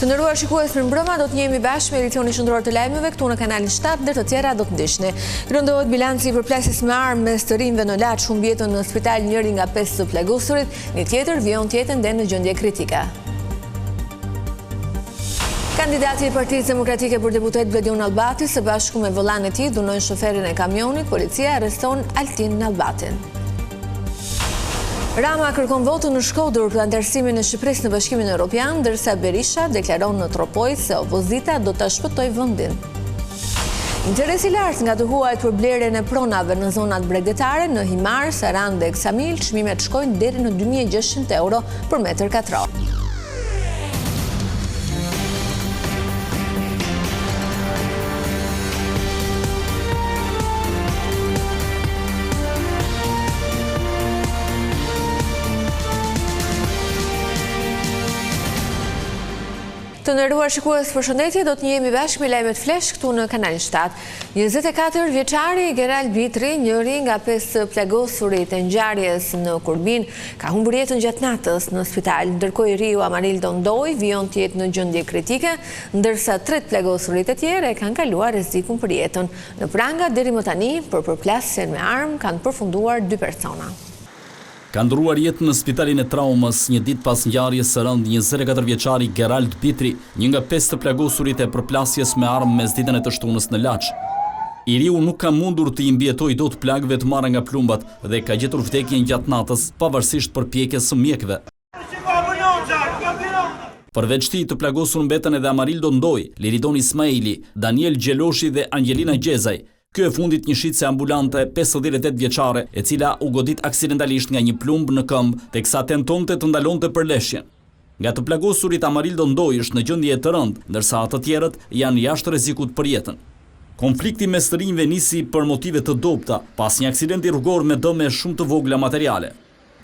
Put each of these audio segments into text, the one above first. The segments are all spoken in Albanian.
Të nderuar shikues, mirëmbrëma, do të jemi bashkë me edicionin shëndror të lajmeve këtu në kanalin 7, ndër të tjera do të ndiqni. Rëndohet bilanci i përplasjes me armë mes të rinjve në Laç, humbi jetën në spital njëri nga 5 të plagosurit, një tjetër vijon tjetën dhe në gjendje kritike. Kandidati i Partisë Demokratike për deputet Bledjon Nallbati së bashku me vëllain e tij dhunojnë shoferin e kamionit, policia arreston Altin Nallbatin. Rama kërkon votën në Shkodër për antarësimin e Shqipërisë në Bashkimin Evropian, ndërsa Berisha deklaron në Tropoj se opozita do ta shpëtojë vendin. Interesi i lartë nga të huajt për blerjen e pronave në zonat bregdetare në Himar, Sarandë dhe Ksamil, çmimet shkojnë deri në 2600 euro për metër katror. Të nderuar shikues, përshëndetje, do të jemi bashkë me lajmet flesh këtu në kanalin 7. 24 vjeçari Gerald Bitri, njëri nga 5 plagosurit e ngjarjes në Kurbin, ka humbur jetën gjatë natës në spital, ndërkohë i riu Amarildo Ndoj vijon të jetë në gjendje kritike, ndërsa 3 plagosurit e tjerë e kanë kaluar rrezikun për jetën. Në pranga deri më tani për përplasjen me armë kanë përfunduar 2 persona. Ka ndruar jetën në spitalin e traumës një ditë pas ngjarjes së rënd 24 vjeçari Gerald Bitri, një nga 5 të plagosurit e përplasjes me armë mes ditën e të shtunës në Laç. I riu nuk ka mundur të i mbijetojë dot plagëve të marra nga plumbat dhe ka gjetur vdekjen gjatë natës, pavarësisht përpjekjes së mjekëve. Përveç tij të plagosur mbetën edhe Amarildo Ndoj, Liridon Ismaili, Daniel Gjeloshi dhe Angelina Gjezaj. Ky e fundit një shitse ambulante 58 vjeçare, e cila u godit aksidentalisht nga një plumb në këmbë, teksa tentonte të ndalonte përleshjen. Nga të plagosurit Amarildo Ndoj është në gjendje të rëndë, ndërsa të tjerët janë jashtë rrezikut për jetën. Konflikti mes të rinjve nisi për motive të dobta, pas një aksidenti rrugor me dëme shumë të vogla materiale.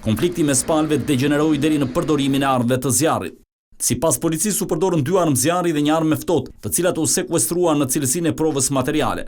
Konflikti mes palëve degeneroi deri në përdorimin e armëve të zjarrit. Sipas policisë u përdorën 2 armë zjarri dhe një armë me ftohtë, të cilat u sekuestruan në cilësinë e provës materiale.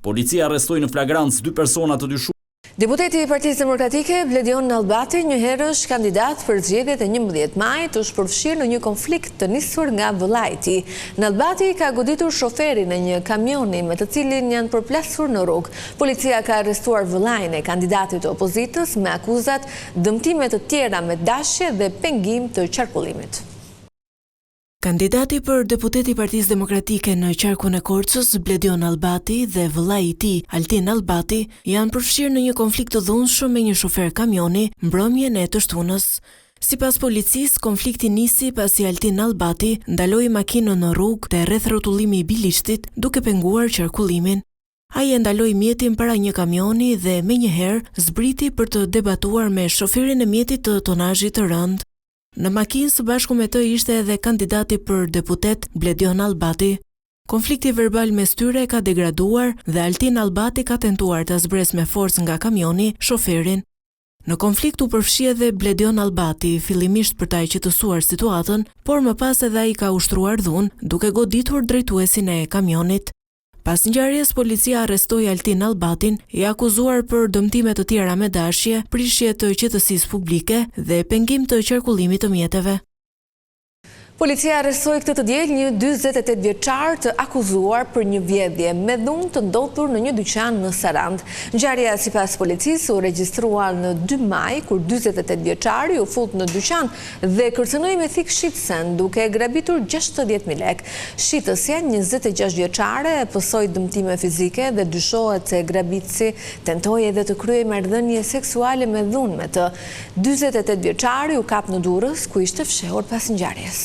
Policia arrestoi në flagrancë 2 persona të dyshuar. Deputeti i Partisë Demokratike Bledjon Nallbati, një herësh kandidat për zgjedhjet e 11 majit, është përfshirë në një konflikt të nisur nga vëllai i tij. Nallbati ka goditur shoferin e një kamioni me të cilin janë përplasur në rrugë. Policia ka arrestuar vëllain e kandidatit të opozitës me akuzat dëmtime të tjera me dashje dhe pengim të qarkullimit. Kandidati për deputet i Partisë Demokratike në qarkun e Korçës, Bledjon Nallbati dhe vëllai i tij, Altin Nallbati, janë përfshirë në një konflikt të dhunshëm me një shofer kamioni mbrëmjen e të shtunës. Sipas policisë, konflikti nisi pasi Altin Nallbati ndaloi makinën në rrugë te rreth rrotullimi i bilishtit duke penguar qarkullimin. Ai e ndaloi mjetin para një kamioni dhe menjëherë zbriti për të debatuar me shoferin e mjetit të tonazhit të rënd. Në makinë së bashku me të ishte edhe kandidati për deputet Bledjon Nallbati. Konflikti verbal mes tyre ka degraduar dhe Altin Nallbati ka tentuar ta zbresë me forcë nga kamioni shoferin. Në konflikt u përfshi edhe Bledjon Nallbati, fillimisht për ta qetësuar situatën, por më pas edhe ai ka ushtruar dhunë, duke goditur drejtuesin e kamionit. Pas ngjarjes, policia arrestoi Altin Nallbatin, i akuzuar për dëmtime të tjera me dashje, prishje të qetësisë publike dhe pengim të qarkullimit të mjeteve. Policia arrestoi këtë të diel një 48 vjeçar të akuzuar për një vjedhje me dhunë të ndodhur në një dyqan në Sarandë. Ngjarja sipas policisë u regjistrua në 2 maj, kur 48 vjeçari u fut në dyqan dhe kërcënoi me thik shitsen duke grabitur 60.000 lekë. Shitësja, 26 vjeçare, pësoi dëmtime fizike dhe dyshohet se grabitësi tentoi edhe të kryejë marrëdhënie seksuale me dhunë me të. 48 vjeçari u kap në Durrës, ku ishte fshehur pas ngjarjes.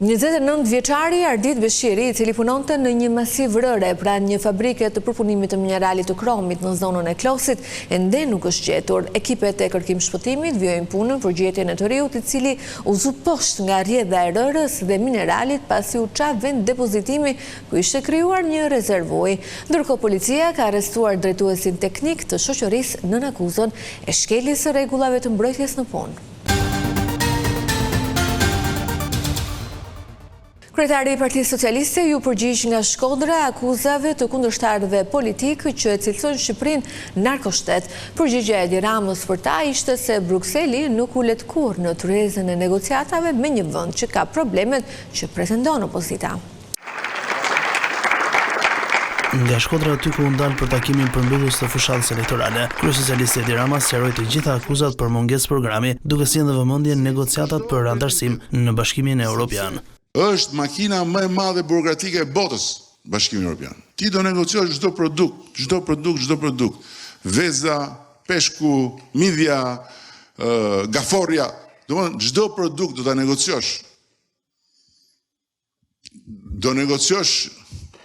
29 vjeçari Ardit Beshiri, i cili punonte në një masiv rëre pranë një fabrike të përpunimit të mineralit të kromit në zonën e Klosit, ende nuk është gjetur. Ekipet e kërkim shpëtimit vjojnë punën për gjetjen e të riut, i cili u zu poshtë nga rrjedha e rërës dhe mineralit pasi u qa vend depozitimi ku ishte krijuar një rezervuj. Ndërkohë policia ka arrestuar drejtuesin teknik të shoqërisë nën akuzën e shkeljes së rregullave të mbrojtjes në punë. Kryetari i Partisë Socialiste ju përgjigj nga Shkodra akuzave të kundërshtarëve politikë që e cilësojnë Shqipërinë narkoshtet. Përgjigjja e Edi Ramës për ta ishte se Brukseli nuk ulet kurrë në tryezën e negociatave me një vend që ka problemet që pretendon opozita. Nga Shkodra aty ku u ndal për takimin përmbylljes të fushatës elektorale, kryesocialisti Edi Rama sqaroi të gjitha akuzat për mungesë programi, duke sjellë vëmendje negociatat për antarësim në Bashkimin Evropian. Është makina më e madhe burokratike e botës, Bashkimi Evropian. Ti do negociosh çdo produkt. Veza, peshku, midhja, gaforja, domethënë çdo produkt do ta negociosh. Do negociosh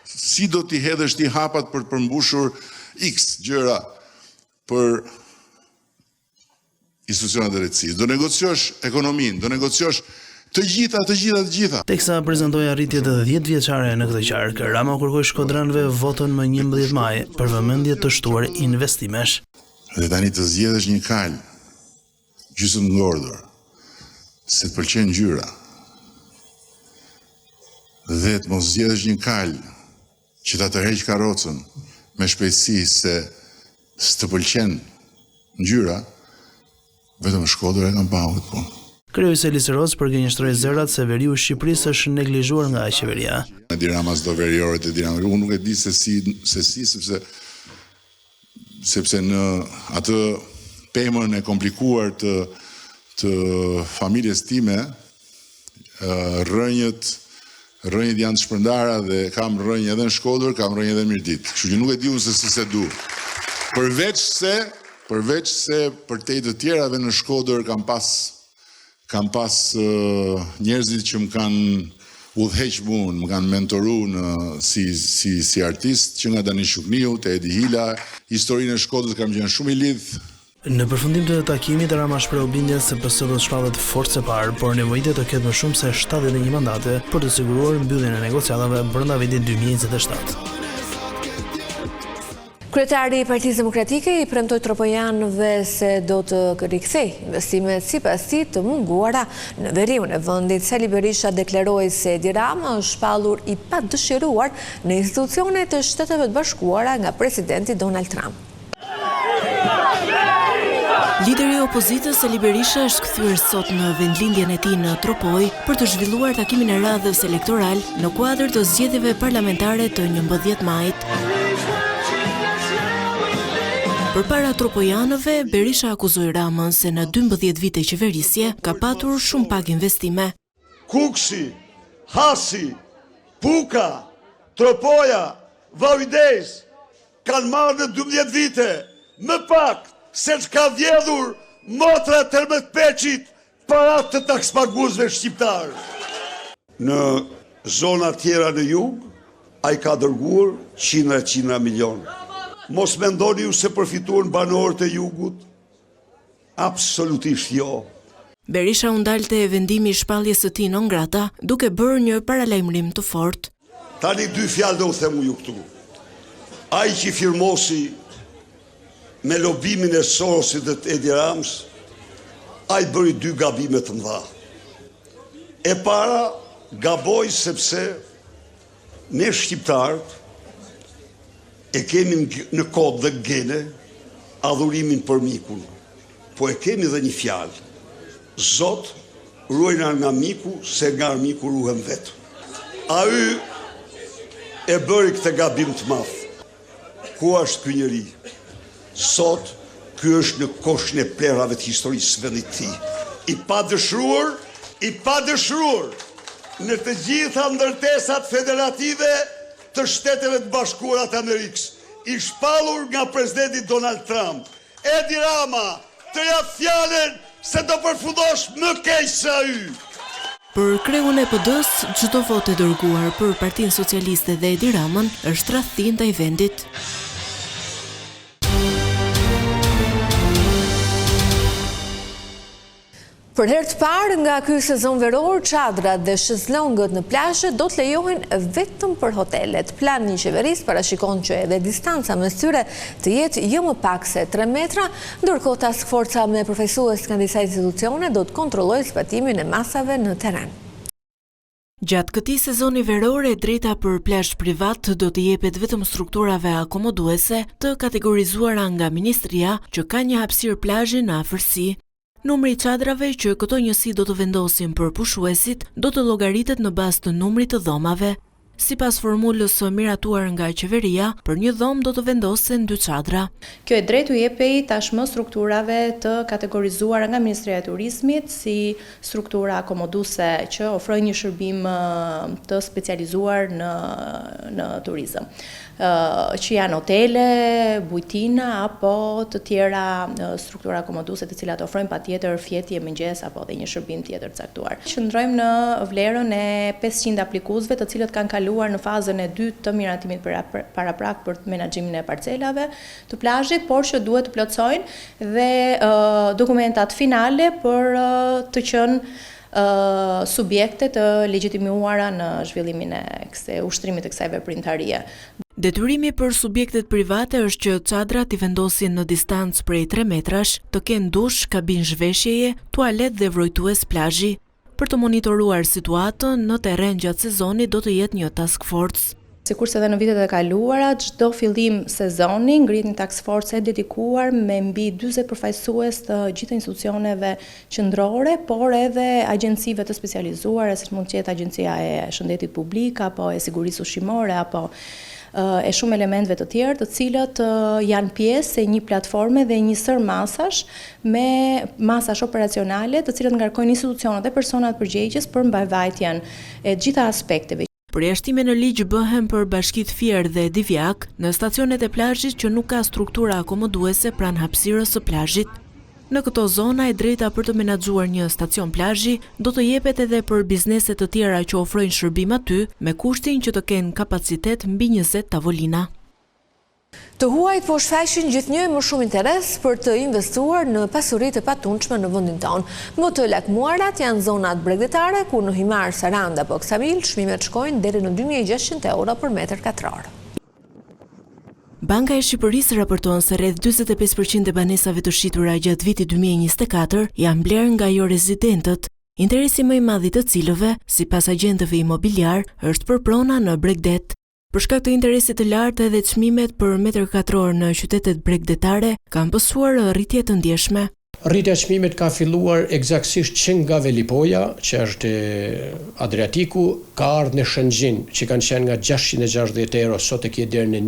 si do t'i hedhësh ti hapat për të përmbushur X gjëra për institucionet e drejtësisë. Do negociosh ekonominë, do negociosh të gjitha. Teksa prezantoi arritje të 10 vjeçare në këtë qark, Rama kërkoi shkodranëve votën më 11 maj për vëmendje të shtuar investimesh. Dhe tani të zgjedhësh një kal gjysmë ngordhur, se të pëlqen ngjyra. Dhe të mos zgjedhësh një kal që ta tërheq karrocën me shpejtësi se s'të pëlqen ngjyra, vetëm Shkodra e kanë pahuar punë. Kryesi Lisëros përgënjeshtroi zërat se veriu i Shqipërisë është neglizhuar nga qeveria. Edi Rama s'do veriorët e Edi Rama. Unë nuk e di se si sepse në atë pemën e komplikuar të familjes time, rrënjët janë të shpërndara dhe kam rrënjë edhe në Shkodër, kam rrënjë edhe në Mirdit. Kështu që nuk e di unë se du. Përveç se për te të tjerave në Shkodër kam pas njerëzit që më kanë udhëheq mua, më kanë mentoru si artist, që nga Dani Shukniu, te Edi Hila, historinë e Shkodrës kam qenë shumë i lidh. Në përfundim të takimit, Rama shpreu bindjen se PS do të shpallet forcë e parë, por nevojitet të ketë më shumë se 71 mandate për të siguruar mbylljen e negociatave brenda vitit 2027. Kryetari i Partisë Demokratike i premtoi tropojanëve se do të rikthej investimet sipas tij të munguara në veriun e vendit. Sali Berisha deklaroi se Edi Rama është shpallur i padëshiruar në institucionet e Shteteve të Bashkuara nga presidenti Donald Trump. Lideri i opozitës Sali Berisha është kthyer sot në vendlindjen e tij në Tropoj për të zhvilluar takimin e radhës elektoral në kuadër të zgjedhjeve parlamentare të 11 majit. Përpara tropojanëve, Berisha akuzoi Ramën se në 12 vite qeverisje ka patur shumë pak investime. Kuksi, Hasi, Puka, Tropoja, Vajdez kanë marrë në 12 vite më pak se që ka vjedhur motra Tërmet Peçit parat të takspaguesve shqiptarë. Në zona tjera në jug, ai ka dërguar qindra milionë. Mos mendoni ju se përfituan banorët e jugut? Absolutisht jo. Berisha u ndalte vendimi i shpalljes së tij non grata, duke bërë një paralajmërim të fortë. Tani 2 fjalë do u them ju këtu. Ai që firmosi me lobimin e Sorosit dhe të Edi Ramës, ai bëri 2 gabime të mëdha. E para, gaboj sepse ne shqiptarët e kemi në kod dhe gene adhurimin për mikun, po e kemi dhe një fjalë. Zot, ruajna nga miku, se nga miku ruhem vetë. Ai e bëri këtë gabim të madh. Ku është ky njeri? Sot, ky është në koshën e plerave të historisë vendit të tij. I padëshruar në të gjitha ndërtesat federative të Shteteve të Bashkuara të Amerikës, i shpallur nga presidenti Donald Trump. Edi Rama, të jap fjalën se do përfundosh më keq se ai. Për kreun e PD-s, çdo votë e dërguar për Partinë Socialiste dhe Edi Ramën është tradhti ndaj vendit. Për herë të parë nga ky sezon veror, çadrat dhe shezlongët në plazhe do të lejohen vetëm për hotelet. Plani i qeverisë parashikon që edhe distanca mes tyre të jetë jo më pak se 3 metra, ndërkohë task forca me përfaqësues nga disa institucione do të kontrollojë zbatimin e masave në terren. Gjatë këtij sezoni veror, drejta për plazh privat do të jepet vetëm strukturave akomoduese të kategorizuara nga Ministria që ka një hapësirë plazhi në afërsi. Numri i çadrave që këto njësi do të vendosin për pushuesit do të llogaritet në bazë të numrit të dhomave. Sipas formulës së miratuar nga qeveria, për një dhomë do të vendosen 2 çadra. Kjo e drejtë u jepej tashmë strukturave të kategorizuara nga Ministria e Turizmit si struktura akomoduese që ofrojnë një shërbim të specializuar në turizëm, që janë hotele, bujtina apo të tjera struktura akomoduese të cilat ofrojnë patjetër fjetje mëngjes apo dhe një shërbim tjetër caktuar. Qëndrojmë në vlerën e 500 aplikuesve të cilët kanë kaluar në fazën e dytë të miratimit paraprak për menaxhimin e parcelave të plazhit, por që duhet të plotësojnë dhe dokumentat finale për të qenë subjekte të legjitimuara në zhvillimin e ushtrimit të kësaj veprimtarie. Detyrimi për subjektet private është që çadrat i vendosin në distancë prej 3 metrash, të kenë dush, kabinë zhveshjeje, tualet dhe vrojtues plazhi. Për të monitoruar situatën në terren gjatë sezonit do të jetë një task force. Sikurse edhe në vitet e kaluara, çdo fillim sezoni ngrihet një task force e dedikuar me mbi 40 përfaqësues të gjitha institucioneve qendrore, por edhe agjencive të specializuara, siç mund të jetë Agjencia e Shëndetit Publik apo e Sigurisë Ushqimore apo e shumë elementve të tjerë, të cilët janë pjesë e një platforme dhe një sër masash me masash operacionale, të cilët ngarkojnë institucionet dhe personat përgjegjës për mbajvajtjen e gjitha aspekteve. Përjashtime në ligj bëhen për Bashkitë Fier dhe Divjak në stacionet e plazhit që nuk ka struktura akomoduese pranë hapësirës së plazhit. Në këto zona, e drejta për të menaxhuar një stacion plazhi do të jepet edhe për biznese të tjera që ofrojnë shërbim aty, me kushtin që të kenë kapacitet mbi 20 tavolina. Të huajt po shfaqin gjithnjë më shumë interes për të investuar në pasuritë e patundshme në vendin tonë. Më të lakmuarat janë zonat bregdetare, ku në Himar, Sarand apo Ksamil çmimet shkojnë deri në 2600 euro për metër katror. Banka e Shqipërisë raporton se rreth 45% e banesave të shitura gjatë vitit 2024 janë blerë nga jo rezidentët, interesi më i madh i të cilëve, sipas agjentëve imobiliar, është për prona në Bregdet. Për shkak të interesit të lartë edhe çmimet për metër katror në qytetet bregdetare kanë pësuar rritje të ndjeshme. Rritja e çmimit ka filluar eksaktësisht që nga Velipoja, që është Adriatiku, ka ardhur në Shëngjin, që kanë qenë nga 660 euro, sot e kje deri në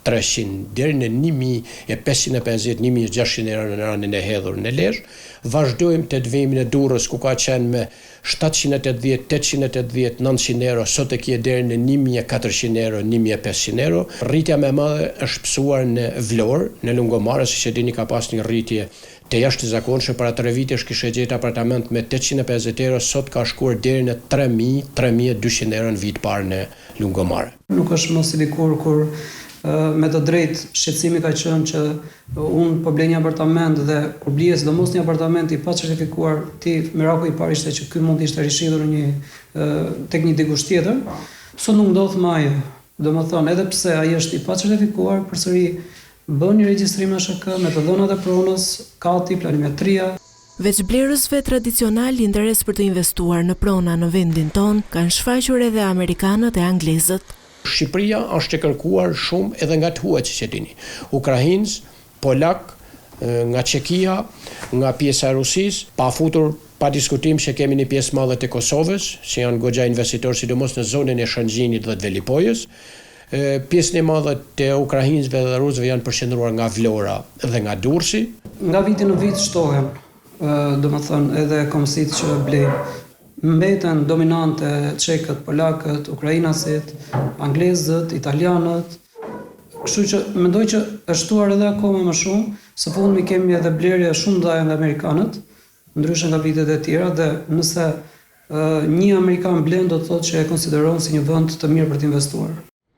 1300, deri në 1550, 1600 euro në ranin e hedhur në Lezhë. Vazhdojmë të dvimin e Durrës, ku ka qenë me 780, 880, 900 euro, sot e kje deri në 1400 euro, 1500 euro. Rritja më e madhe është pësuar në Vlorë, në Lungomare, siç e dini ka pas një rritje të jashtëzakonshme. Para 3 vitesh kishe gjetë apartament me 850 euro, sot ka shkuar deri në 3200 euro në vit parë në Lungomare. Nuk është mos i dikur kur me të drejtë shqetësimi ka qenë që unë po blej një apartament dhe kur blije sidomos një apartament i pa certifikuar, ti miraku i parë ishte që ky mund të ishte rishidhur tek një dikush tjetër. Sot nuk ndodh më ajo. Domethënë, edhe pse ai është i pa certifikuar, përsëri bën një regjistrim në SHK me të dhënat e pronës, kati, planimetria. Veç blerësve tradicional, interes për të investuar në prona në vendin ton kanë shfaqur edhe amerikanët e anglezët. Shqipëria është e kërkuar shumë edhe nga të huaj, që dini. Ukrainës, Polak, nga Çekia, nga pjesa e Rusisë, pa futur pa diskutim që kemi një pjesë madhe të Kosovës, që janë goxha investitorë sidomos në zonën e Shëngjinit dhe të Velipojës. Pjesën e madhe të ukrainësve dhe rusëve janë përqendruar nga Vlora dhe nga Durrësi. Nga viti në vit shtohen, domethënë edhe komësitë që blejnë. Mbeten dominante çekët, polakët, ukrainasit, anglezët, italianët. Kështu që mendoj që është shtuar edhe akoma më shumë, së fundmi kemi edhe blerje shumë ndaja nga amerikanët, ndryshe nga vitet e tjera, dhe nëse një amerikan blen do të thotë që e konsideron si një vend të mirë për të investuar.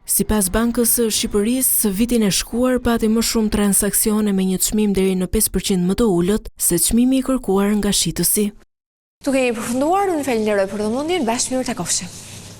Sipas Bankës së Shqipërisë, vitin e shkuar pati më shumë transaksione me një çmim deri në 5% më të ulët se çmimi i kërkuar nga shitësi. Duke i përfunduar, unë falenderoj për vëmendjen, bashkë mirë takofshim.